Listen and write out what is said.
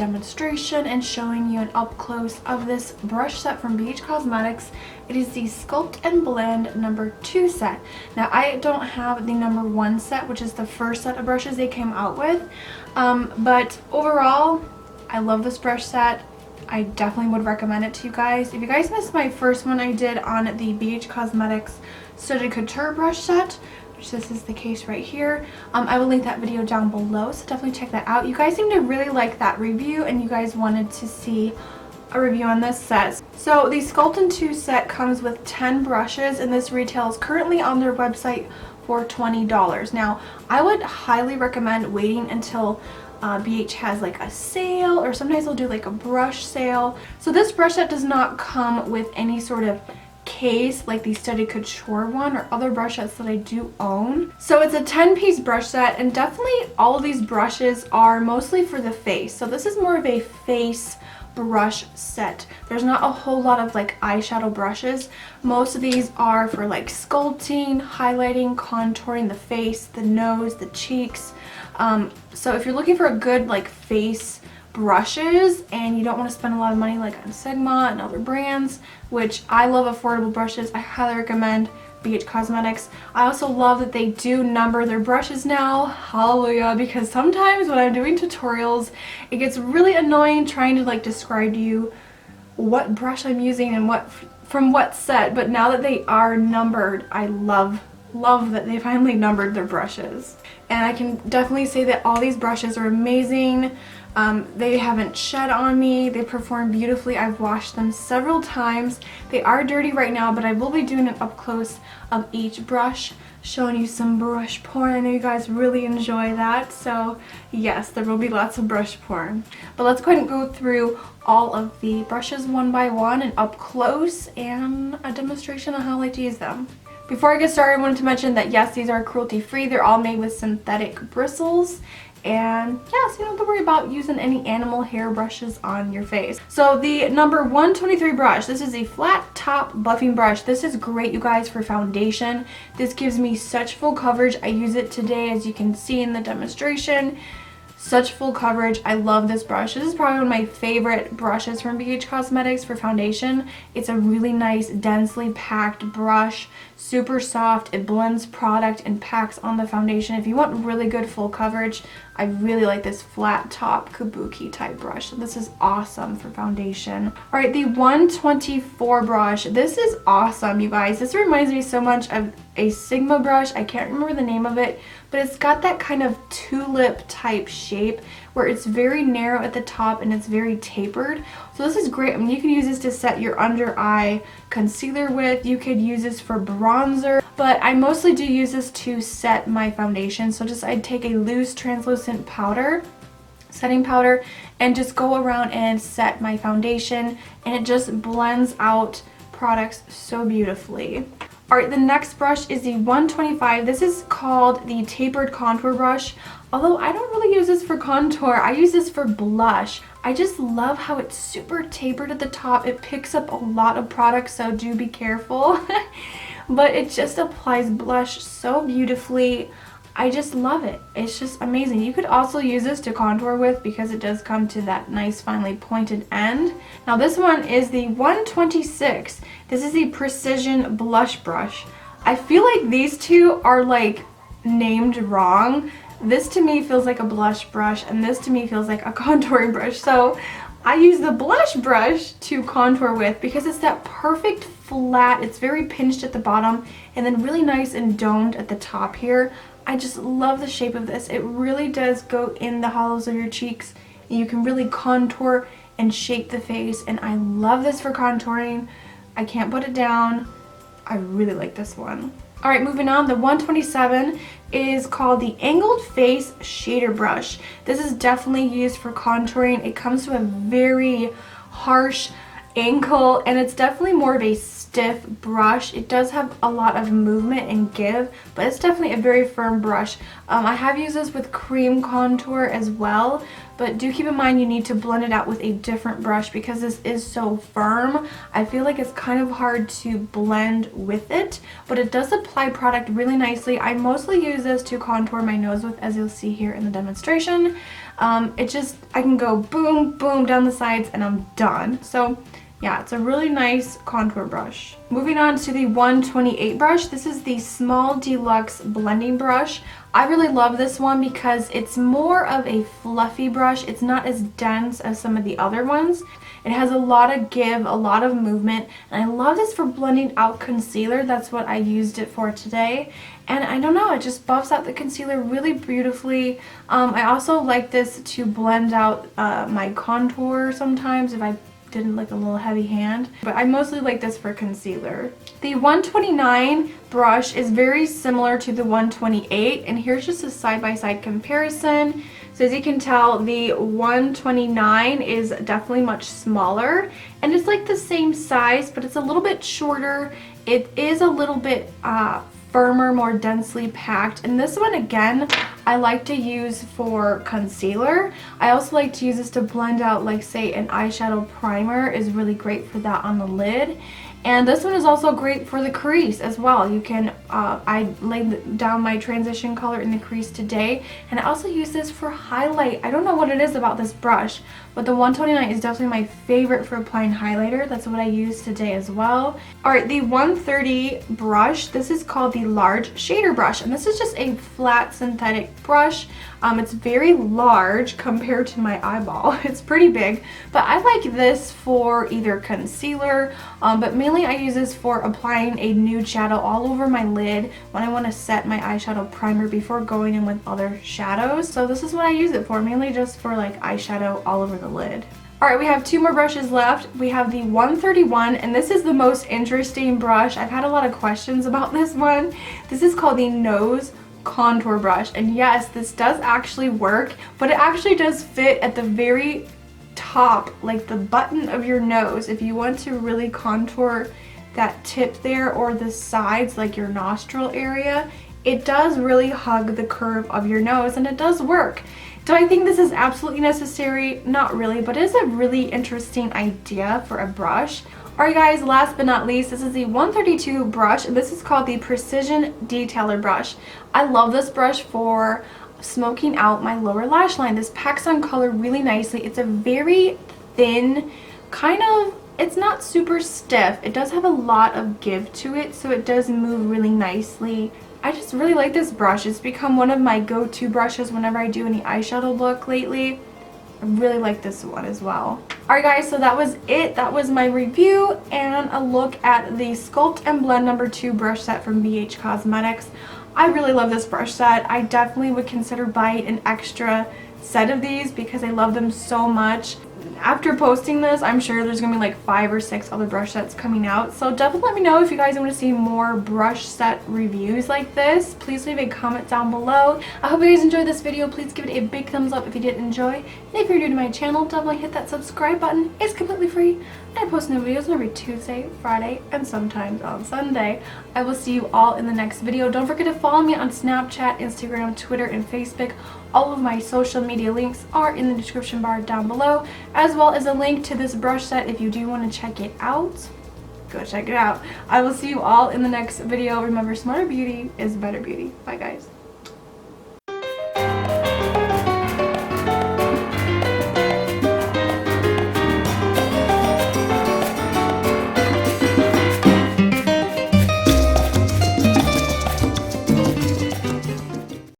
demonstration and showing you an up close of this brush set from BH Cosmetics. It is the Sculpt and Blend number 2 set. Now I don't have the number 1 set, which is the first set of brushes they came out with, but overall I love this brush set. I definitely would recommend it to you guys. If you guys missed my first one I did on the BH Cosmetics Studded Couture brush set, which this is the case right here, I will link that video down below, so definitely check that out. You guys seem to really like that review and you guys wanted to see a review on this set. So the Sculpt and 2 set comes with 10 brushes and this retails currently on their website for $20. Now I would highly recommend waiting until BH has like a sale, or sometimes they'll do like a brush sale. So this brush set does not come with any sort of case like the Studded Couture one or other brush sets that I do own. So it's a 10-piece brush set, and definitely all of these brushes are mostly for the face. So this is more of a face brush set. There's not a whole lot of like eyeshadow brushes. Most of these are for like sculpting, highlighting, contouring the face, the nose, the cheeks. So if you're looking for a good like face brushes and you don't want to spend a lot of money like on Sigma and other brands, which I love affordable brushes, I highly recommend BH Cosmetics. I also love that they do number their brushes now, hallelujah, because sometimes when I'm doing tutorials it gets really annoying trying to like describe to you what brush I'm using and what from what set, but now that they are numbered, I love that they finally numbered their brushes. And I can definitely say that all these brushes are amazing. They haven't shed on me. They perform beautifully. I've washed them several times. They are dirty right now, but I will be doing an up close of each brush, showing you some brush porn. I know you guys really enjoy that, so yes, there will be lots of brush porn. But let's go ahead and go through all of the brushes one by one and up close and a demonstration on how I like to use them. Before I get started, I wanted to mention that yes, these are cruelty free. They're all made with synthetic bristles. And yeah, so you don't have to worry about using any animal hair brushes on your face. So the number 123 brush, this is a flat top buffing brush. This is great, you guys, for foundation. This gives me such full coverage. I use it today, as you can see in the demonstration. Such full coverage. I love this brush. This is probably one of my favorite brushes from BH Cosmetics for foundation. It's a really nice, densely packed brush. Super soft. It blends product and packs on the foundation. If you want really good full coverage, I really like this flat top kabuki type brush. So this is awesome for foundation. Alright, the 124 brush. This is awesome, you guys. This reminds me so much of a Sigma brush. I can't remember the name of it, but it's got that kind of tulip type shape where it's very narrow at the top and it's very tapered. So this is great. I mean, you can use this to set your under eye concealer with. You could use this for bronzer, but I mostly do use this to set my foundation. So just I'd take a loose translucent powder, setting powder, and just go around and set my foundation, and it just blends out products so beautifully. Alright, the next brush is the 125. This is called the Tapered Contour Brush. Although I don't really use this for contour, I use this for blush. I just love how it's super tapered at the top. It picks up a lot of products, so do be careful. But it just applies blush so beautifully. I just love it. It's just amazing. You could also use this to contour with because it does come to that nice finely pointed end. Now this one is the 126. This is the Precision Blush Brush. I feel like these two are like named wrong. This to me feels like a blush brush and this to me feels like a contouring brush. So I use the blush brush to contour with because it's that perfect flat. It's very pinched at the bottom and then really nice and domed at the top here. I just love the shape of this. It really does go in the hollows of your cheeks and you can really contour and shape the face, and I love this for contouring. I can't put it down. I really like this one. Alright, moving on, the 127 is called the Angled Face Shader Brush. This is definitely used for contouring. It comes to a very harsh angle and it's definitely more of a stiff brush. It does have a lot of movement and give, but it's definitely a very firm brush. I have used this with cream contour as well, but do keep in mind you need to blend it out with a different brush because this is so firm. I feel like it's kind of hard to blend with it, but it does apply product really nicely. I mostly use this to contour my nose with, as you'll see here in the demonstration. I can go boom, boom down the sides and I'm done. So yeah, it's a really nice contour brush. Moving on to the 128 brush. This is the small deluxe blending brush. I really love this one because it's more of a fluffy brush. It's not as dense as some of the other ones. It has a lot of give, a lot of movement, and I love this for blending out concealer. That's what I used it for today. And I don't know, it just buffs out the concealer really beautifully. I also like this to blend out my contour sometimes if I didn't like a little heavy hand, but I mostly like this for concealer. The 129 brush is very similar to the 128, and here's just a side-by-side comparison. So as you can tell, the 129 is definitely much smaller, and it's like the same size, but it's a little bit shorter. It is a little bit firmer, more densely packed, and this one again I like to use for concealer. I also like to use this to blend out, like say an eyeshadow primer is really great for that on the lid. And this one is also great for the crease as well. You can, I laid down my transition color in the crease today, and I also use this for highlight. I don't know what it is about this brush, but the 129 is definitely my favorite for applying highlighter. That's what I used today as well. Alright, the 130 brush, this is called the large shader brush, and this is just a flat synthetic brush. It's very large compared to my eyeball. It's pretty big, but I like this for either concealer, but mainly I use this for applying a nude shadow all over my lid when I want to set my eyeshadow primer before going in with other shadows. So this is what I use it for, mainly just for like eyeshadow all over the lid. Alright, we have two more brushes left. We have the 131, and this is the most interesting brush. I've had a lot of questions about this one. This is called the Nose Contour Brush, and yes, this does actually work, but it actually does fit at the very top, like the button of your nose. If you want to really contour that tip there or the sides, like your nostril area, it does really hug the curve of your nose, and it does work. Do I think this is absolutely necessary? Not really, but it is a really interesting idea for a brush. Alright guys, last but not least, this is the 132 brush, and this is called the Precision Detailer Brush. I love this brush for smoking out my lower lash line. This packs on color really nicely. It's a very thin, kind of, it's not super stiff. It does have a lot of give to it, so it does move really nicely. I just really like this brush. It's become one of my go-to brushes whenever I do any eyeshadow look lately. I really like this one as well. Alright guys, so that was it. That was my review and a look at the Sculpt and Blend No. 2 brush set from BH Cosmetics. I really love this brush set. I definitely would consider buying an extra set of these because I love them so much. After posting this, I'm sure there's gonna be like 5 or 6 other brush sets coming out, so definitely let me know if you guys want to see more brush set reviews like this. Please leave a comment down below. I hope you guys enjoyed this video. Please give it a big thumbs up if you did enjoy, and if you're new to my channel, definitely hit that subscribe button. It's completely free. I post new videos every Tuesday, Friday, and sometimes on Sunday. I will see you all in the next video. Don't forget to follow me on Snapchat, Instagram, Twitter, and Facebook. All of my social media links are in the description bar down below, as well as a link to this brush set if you do want to check it out. Go check it out. I will see you all in the next video. Remember, smarter beauty is better beauty. Bye guys.